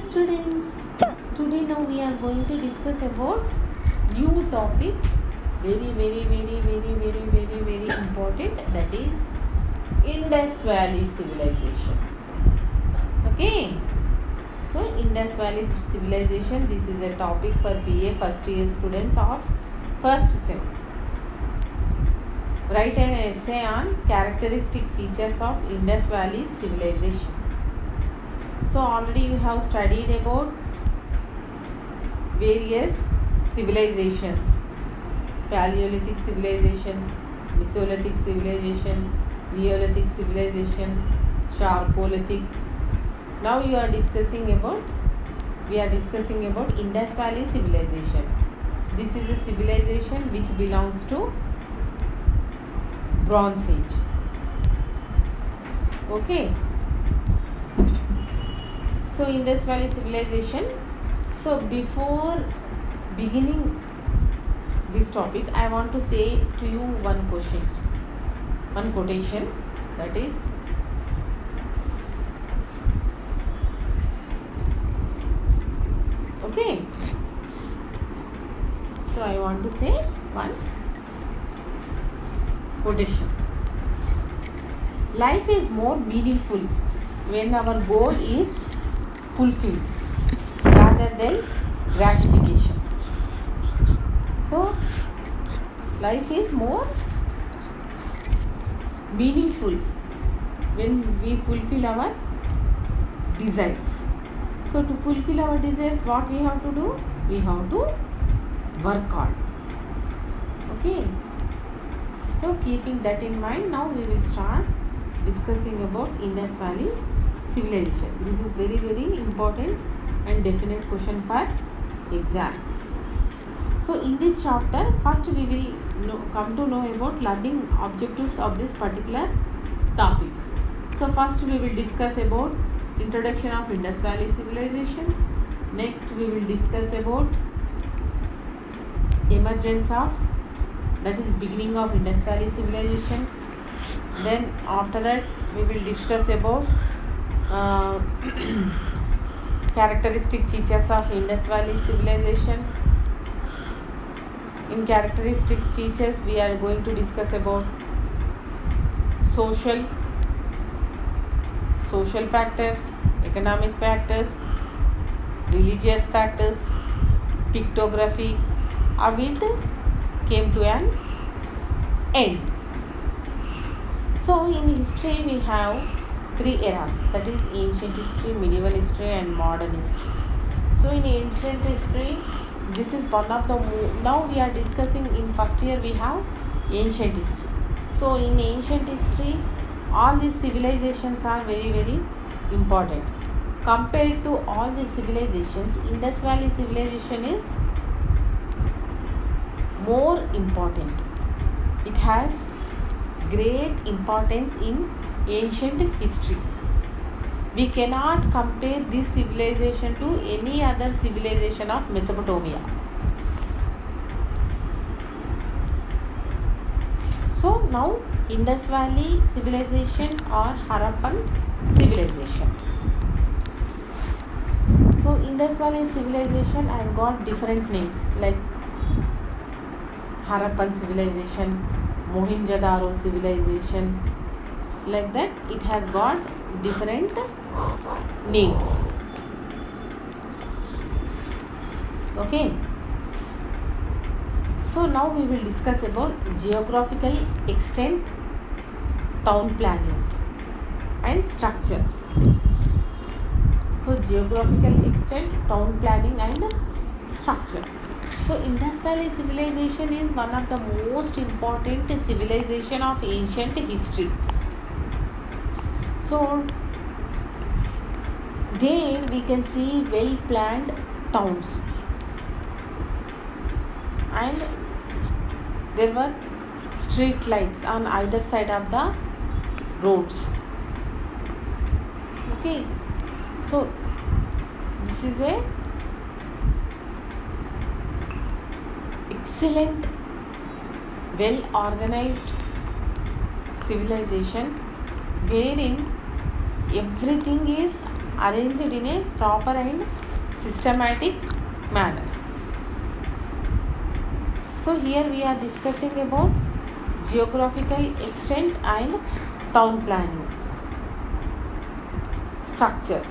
Students, today now we are going to discuss about new topic, very important, that is Indus Valley civilization. Okay, so Indus Valley civilization, this is a topic for BA first year students of first sem. Write an essay on characteristic features of Indus Valley civilization. So already you have studied about various civilizations: Paleolithic civilization, Mesolithic civilization, Neolithic civilization, Chalcolithic. Now we are discussing about Indus Valley civilization. This is a civilization which belongs to Bronze Age. Okay. So Indus Valley civilization. So before beginning this topic, I want to say to you one quotation, that is, okay. So I want to say one quotation. Life is more meaningful when our goal is fulfilled rather than gratification. So life is more meaningful when we fulfill our desires. So to fulfill our desires, what we have to do? We have to work hard. Okay. So keeping that in mind, now we will start discussing about Indus Valley civilization. This is very important and definite question for exam. So in this chapter, first we will come to know about learning objectives of this particular topic. So first we will discuss about introduction of Indus Valley civilization. Next we will discuss about emergence of, that is, beginning of Indus Valley civilization. Then after that we will discuss about characteristic features of Indus Valley civilization. In characteristic features, we are going to discuss about social factors, economic factors, religious factors, pictography. Of it came to an end. So in history we have three eras, that is ancient history, medieval history and modern history. So in ancient history, this is one of the now we are discussing in first year we have ancient history. So in ancient history, all these civilizations are very important. Compared to all these civilizations, Indus Valley civilization is more important. It has great importance in ancient history. We cannot compare this civilization to any other civilization of Mesopotamia. So now Indus Valley civilization or Harappan civilization. So Indus Valley civilization has got different names like Harappan civilization, Mohenjo-daro civilization, like that it has got different names. Okay. So now we will discuss about geographical extent, town planning and structure. So geographical extent, town planning and structure. So Indus Valley civilization is one of the most important civilization of ancient history. So there we can see well planned towns, and there were street lights on either side of the roads. Okay. So this is a excellent, well organized civilization wherein everything is arranged in a proper and systematic manner. So here we are discussing about geographical extent and town planning structure.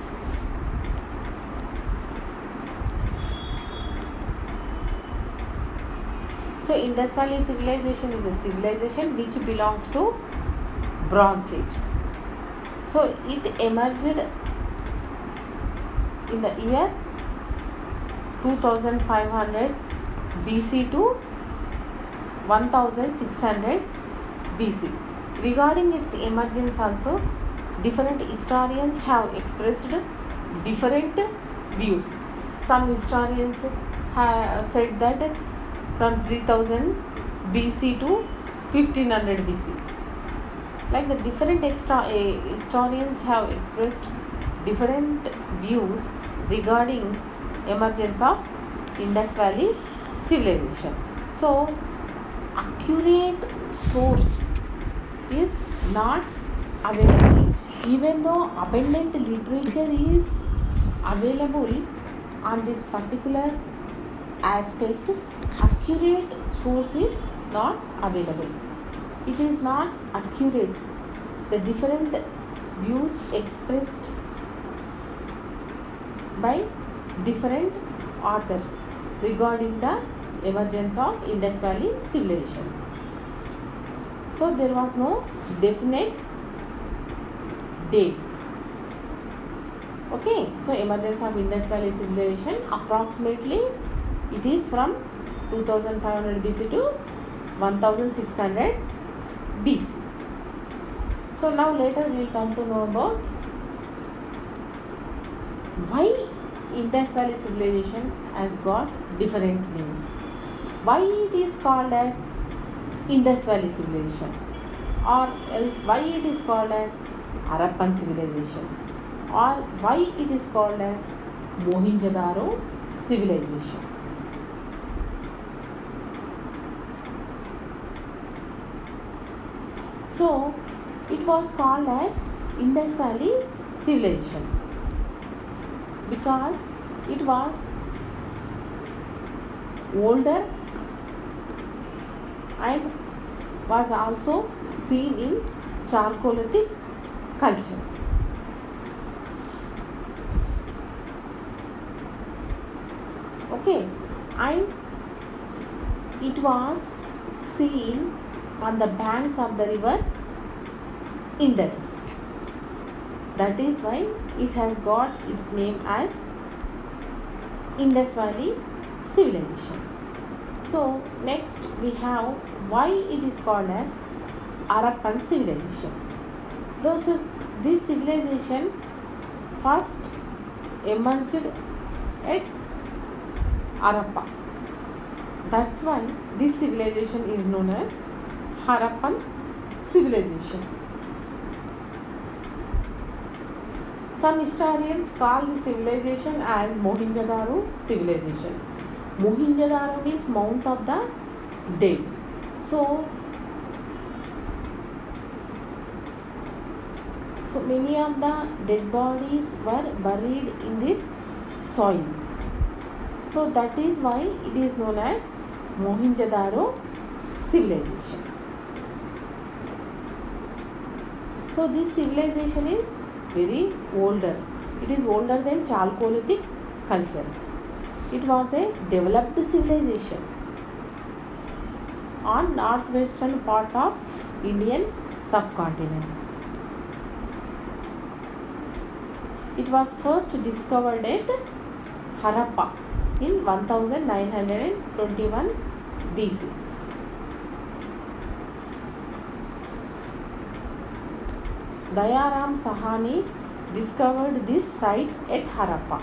So Indus Valley civilization is a civilization which belongs to Bronze Age. So it emerged in the year 2500 BC to 1600 BC. Regarding its emergence also, different historians have expressed different views. Some historians have said that from 3000 BC to 1500 BC. Like the different historians have expressed different views regarding emergence of Indus Valley civilization. So accurate source is not available, even though abundant literature is available on this particular aspect. Accurate source is not available. It is not accurate. The different views expressed by different authors regarding the emergence of Indus Valley civilization. So there was no definite date. Okay, so emergence of Indus Valley civilization, approximately it is from 2500 BC to 1600 BC. So now later we will come to know about why Indus Valley civilization has got different names. Why it is called as Indus Valley civilization, or else why it is called as Harappan civilization, or why it is called as Mohenjo-daro civilization. So it was called as Indus Valley civilization because it was older and was also seen in Chalcolithic culture. Okay, and it was seen on the banks of the river Indus. That is why it has got its name as Indus Valley civilization. So next we have why it is called as Harappan civilization. This civilization first emerged at Harappa. That's why this civilization is known as Harappan civilization. Some historians call this civilization as Mohenjo-daro civilization. Mohenjo-daro means Mount of the Dead. So many of the dead bodies were buried in this soil. So that is why it is known as Mohenjo-daro civilization. So this civilization is very older. It is older than Chalcolithic culture. It was a developed civilization on northwestern part of Indian subcontinent. It was first discovered at Harappa in 1921 BC. Dayaram Sahani discovered this site at Harappa.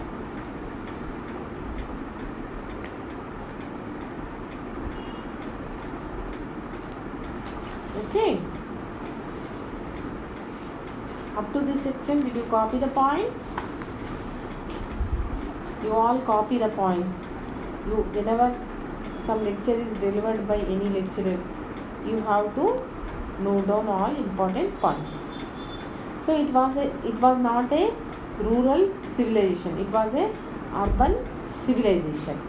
Okay. Up to this extent, did you copy the points? You all copy the points. Whenever some lecture is delivered by any lecturer, you have to note down all important points. So it was not a rural civilization. It was a urban civilization.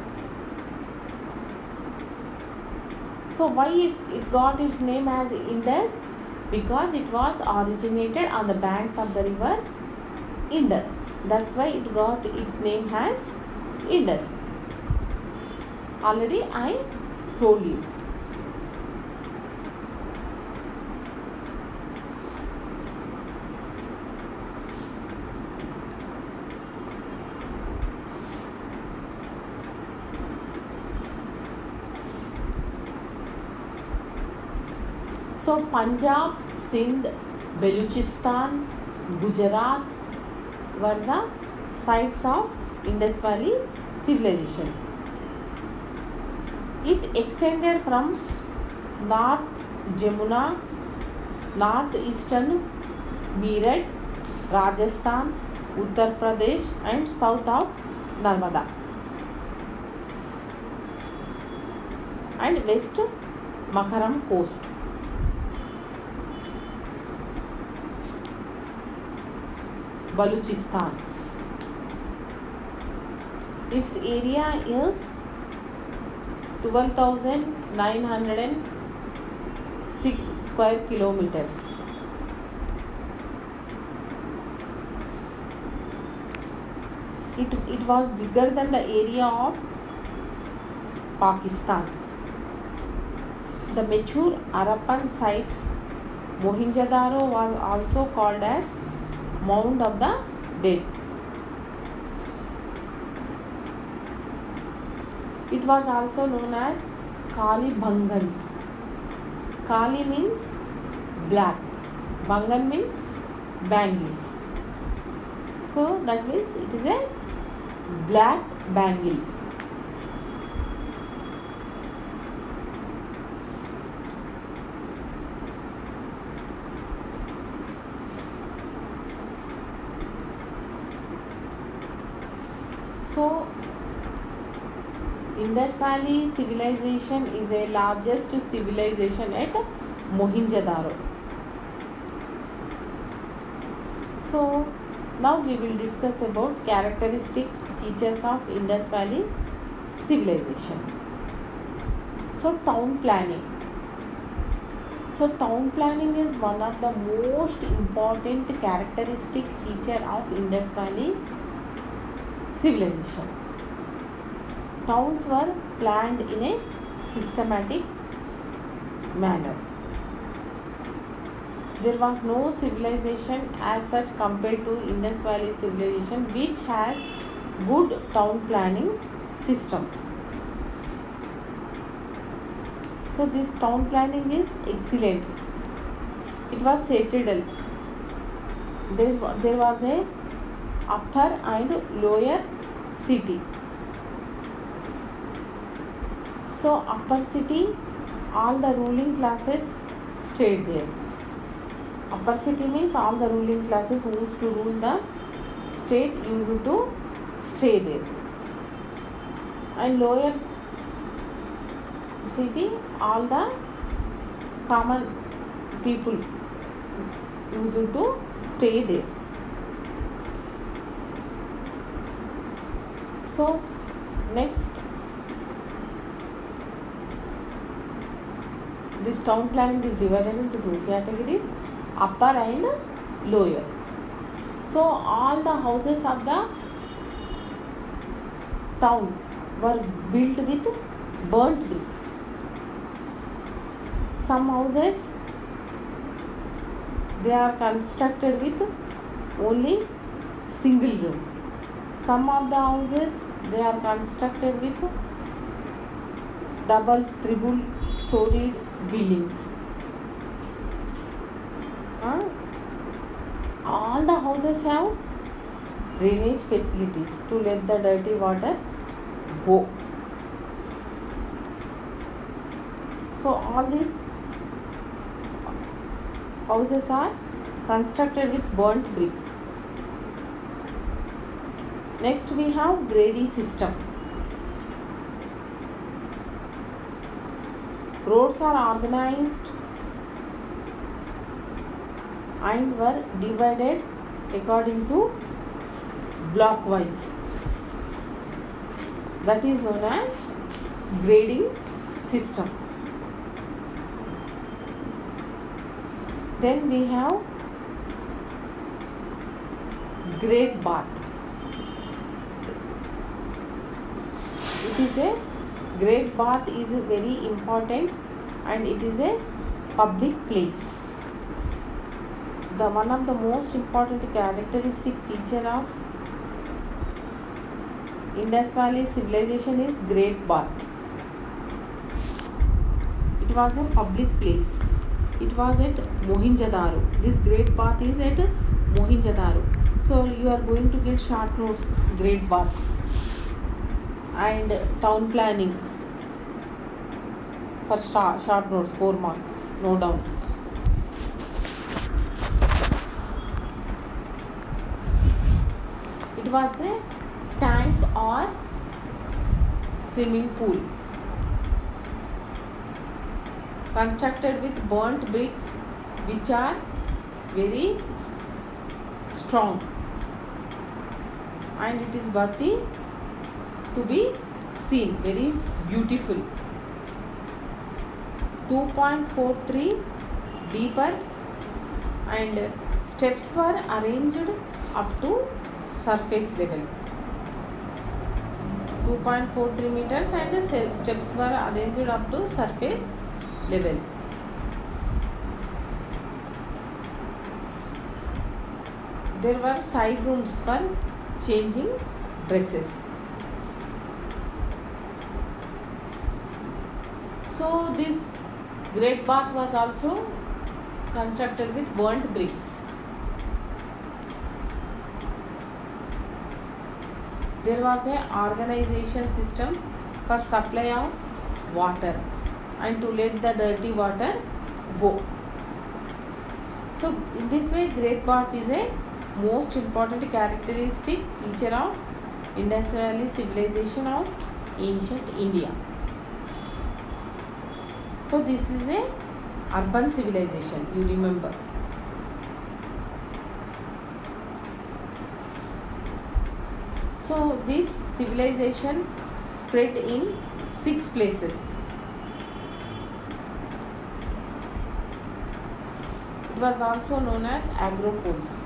So why it got its name as Indus? Because it was originated on the banks of the river Indus. That's why it got its name as Indus. Already I told you. So Punjab, Sindh, Baluchistan, Gujarat were the sites of Indus Valley civilization. It extended from North Jamuna, northeastern Meerut, Rajasthan, Uttar Pradesh and south of Narmada and west Makaram coast. Baluchistan. Its area is 12,906 square kilometers. It was bigger than the area of Pakistan. The mature Harappan sites, Mohenjo-daro was also called as Mound of the Dead. It was also known as Kali Bhangan. Kali means black, Bhangan means bangles. So that means it is a black bangle. So Indus Valley civilization is the largest civilization at Mohenjo-daro. So now we will discuss about characteristic features of Indus Valley civilization. So town planning. So town planning is one of the most important characteristic feature of Indus Valley civilization. Towns were planned in a systematic manner. There was no civilization as such compared to Indus Valley civilization which has good town planning system. So this town planning is excellent. It was citadel. There was a upper and lower city. So upper city, all the ruling classes stayed there. Upper city means all the ruling classes who used to rule the state used to stay there. And lower city, all the common people used to stay there. So next, this town planning is divided into two categories, upper and lower. So all the houses of the town were built with burnt bricks. Some houses they are constructed with only single room. Some of the houses they are constructed with double, triple storied buildings. All the houses have drainage facilities to let the dirty water go. So all these houses are constructed with burnt bricks. Next we have grade system. Roads are organized and were divided according to blockwise. That is known as grading system. Then we have grade bath. It is a grade bath is very important, and it is a public place. The one of the most important characteristic feature of Indus Valley civilization is Great Bath. It was a public place. It was at Mohenjo-daro. This Great Bath is at Mohenjo-daro. So you are going to get short notes, Great Bath and town planning for short notes, 4 marks. No doubt. It was a tank or swimming pool constructed with burnt bricks, which are very strong, and it is worthy to be seen, very beautiful. 2.43 deeper, and steps were arranged up to surface level. 2.43 meters, and steps were arranged up to surface level. There were side rooms for changing dresses. So this Great Bath was also constructed with burnt bricks. There was an organization system for supply of water and to let the dirty water go. So in this way, Great Bath is a most important characteristic feature of Indus Valley civilization of ancient India. So this is a urban civilization, you remember. So this civilization spread in 6 places. It was also known as agropoles.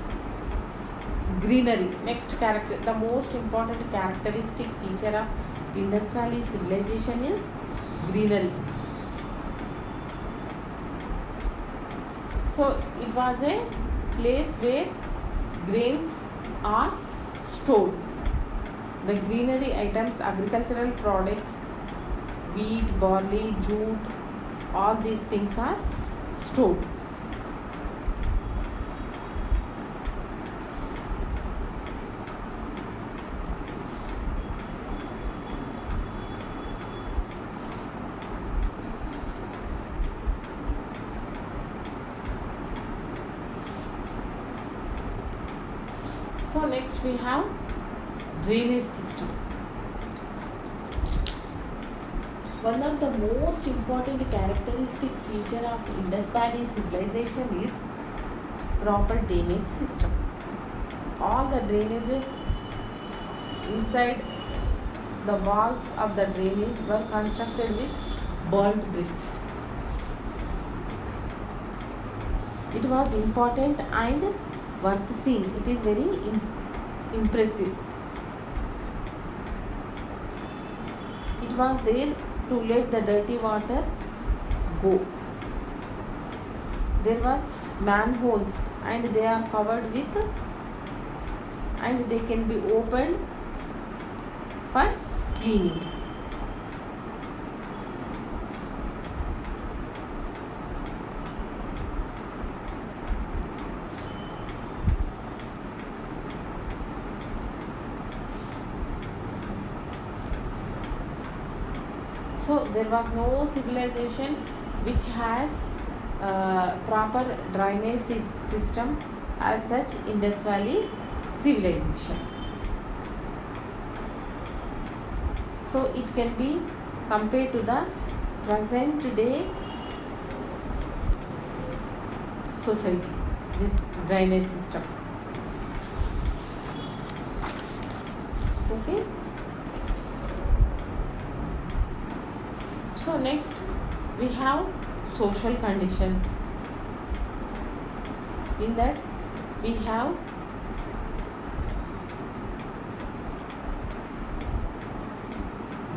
Greenery. Next character, the most important characteristic feature of Indus Valley civilization is greenery. So it was a place where grains are stored. The greenery items, agricultural products, wheat, barley, jute, all these things are stored. So next we have drainage system. One of the most important characteristic feature of Indus Valley civilization is proper drainage system. All the drainages inside the walls of the drainage were constructed with burnt bricks. It was important and worth seeing. It is very impressive. It was there to let the dirty water go. There were manholes, and they are covered with, and they can be opened for cleaning. So there was no civilization which has proper drainage system as such Indus Valley civilization. So it can be compared to the present day society, this drainage system. Okay. So next we have social conditions. In that we have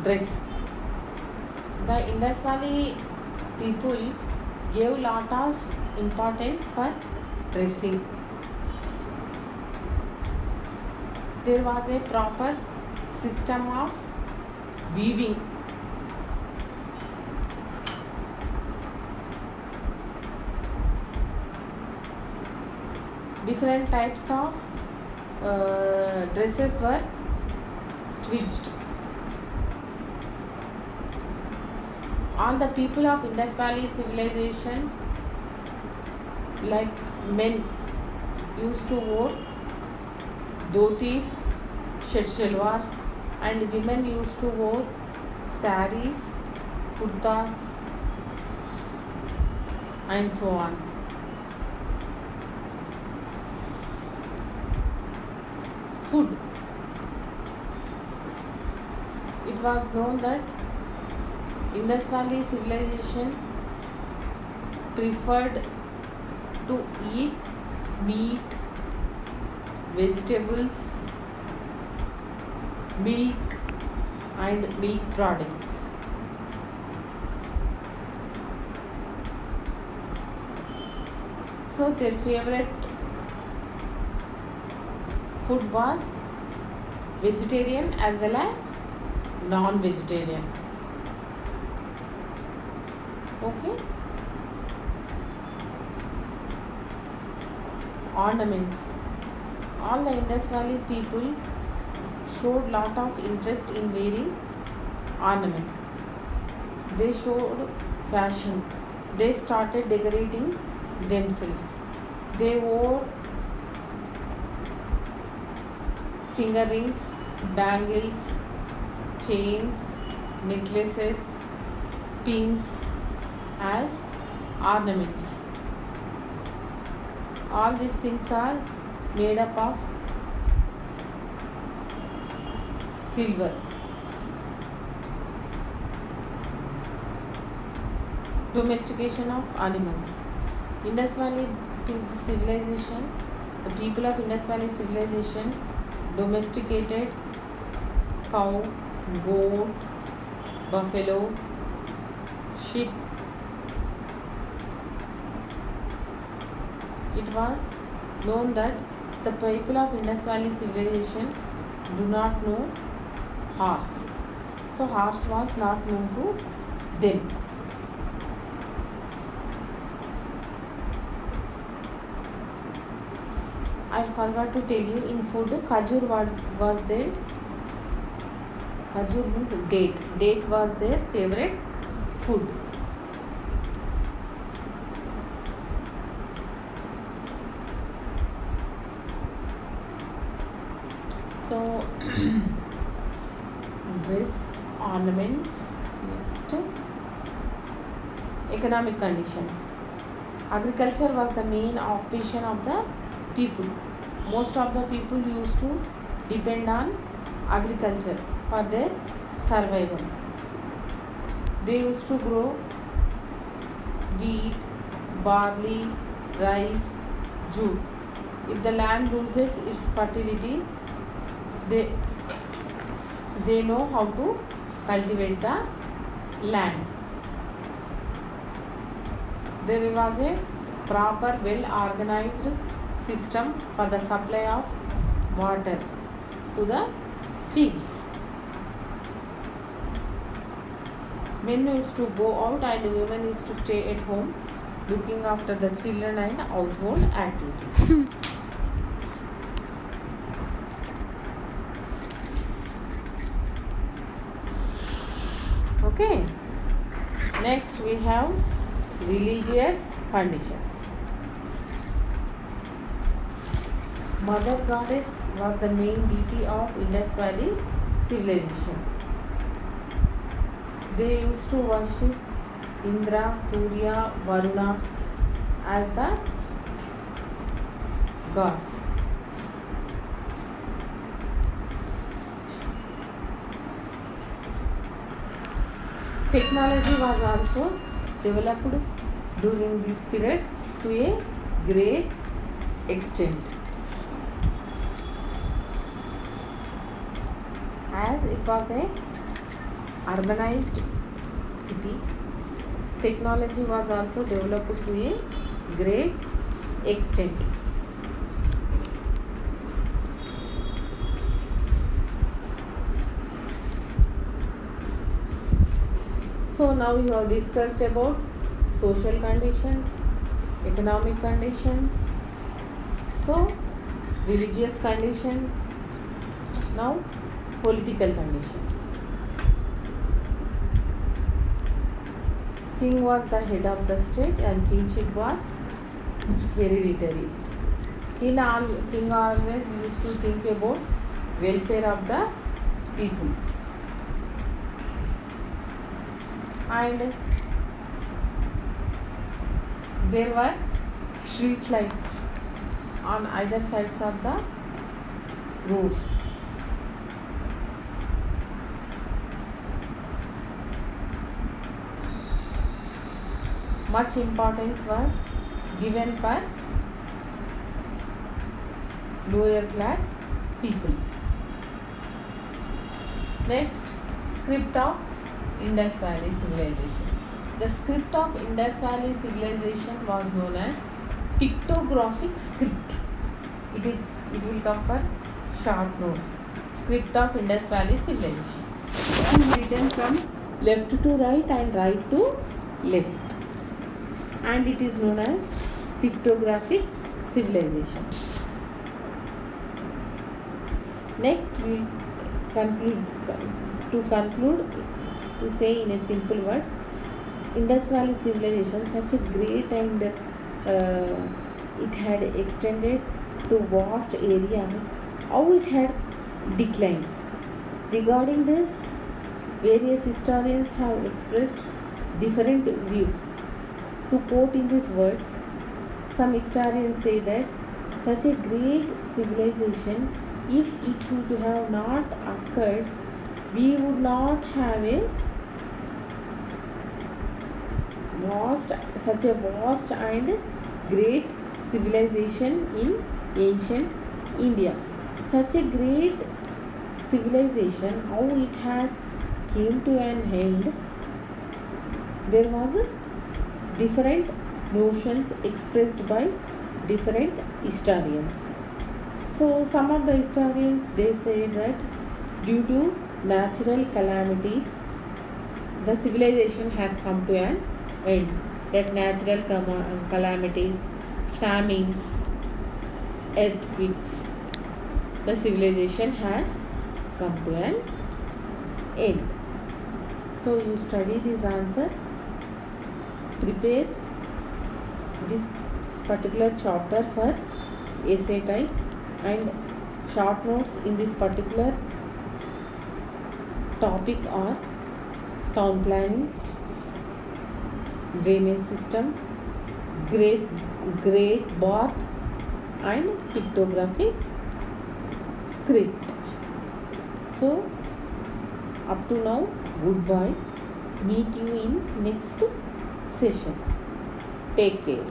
dress. The Indus Valley people gave lot of importance for dressing. There was a proper system of weaving. Different types of dresses were stitched. All the people of Indus Valley civilization, like men, used to wear dhotis, shirt shalwars, and women used to wear saris, kurtas, and so on. Food. It was known that Indus Valley civilization preferred to eat meat, vegetables, milk, and milk products. So their favorite food was vegetarian as well as non-vegetarian. Okay. Ornaments. All the Indus Valley people showed lot of interest in wearing ornament. They showed fashion. They started decorating themselves. They wore finger rings, bangles, chains, necklaces, pins as ornaments. All these things are made up of silver. Domestication of animals. Indus Valley civilization, the people of Indus Valley civilization domesticated cow, goat, buffalo, sheep. It was known that the people of Indus Valley civilization do not know horse. So horse was not known to them. I forgot to tell you, in food khajur was there. Khajur means date. Date was their favorite food. So dress, ornaments. Next, economic conditions. Agriculture was the main occupation of the people. Most of the people used to depend on agriculture for their survival. They used to grow wheat, barley, rice, jute. If the land loses its fertility, they know how to cultivate the land. There was a proper, well organized system for the supply of water to the fields. Men used to go out and women used to stay at home looking after the children and household activities. Okay. Next we have religious conditions. Mother Goddess was the main deity of Indus Valley civilization. They used to worship Indra, Surya, Varuna as the gods. Technology was also developed during this period to a great extent, as it was a urbanized city. Technology was also developed to a great extent. So now we have discussed about social conditions, economic conditions, so religious conditions, now political conditions. King was the head of the state and kingship was hereditary. King always used to think about welfare of the people. And there were street lights on either sides of the roads. Much importance was given for lower class people. Next, script of Indus Valley Civilization. The script of Indus Valley Civilization was known as pictographic script. It will come for short notes. Script of Indus Valley Civilization. It is written from left to right and right to left, and it is known as pictographic civilization. Next, we will conclude to say in a simple words, Indus Valley civilization, such a great and it had extended to vast areas, how it had declined. Regarding this, various historians have expressed different views. To quote in these words, some historians say that such a great civilization, if it would have not occurred, we would not have such a vast and great civilization in ancient India. Such a great civilization, how it has came to an end, there was different notions expressed by different historians. So some of the historians, they say that due to natural calamities, the civilization has come to an end. That natural calamities, famines, earthquakes, the civilization has come to an end. So you study this answer, prepare this particular chapter for essay type, and short notes in this particular topic are town planning, drainage system, great bath, and pictographic script. So up to now, goodbye. Meet you in next session. Take care.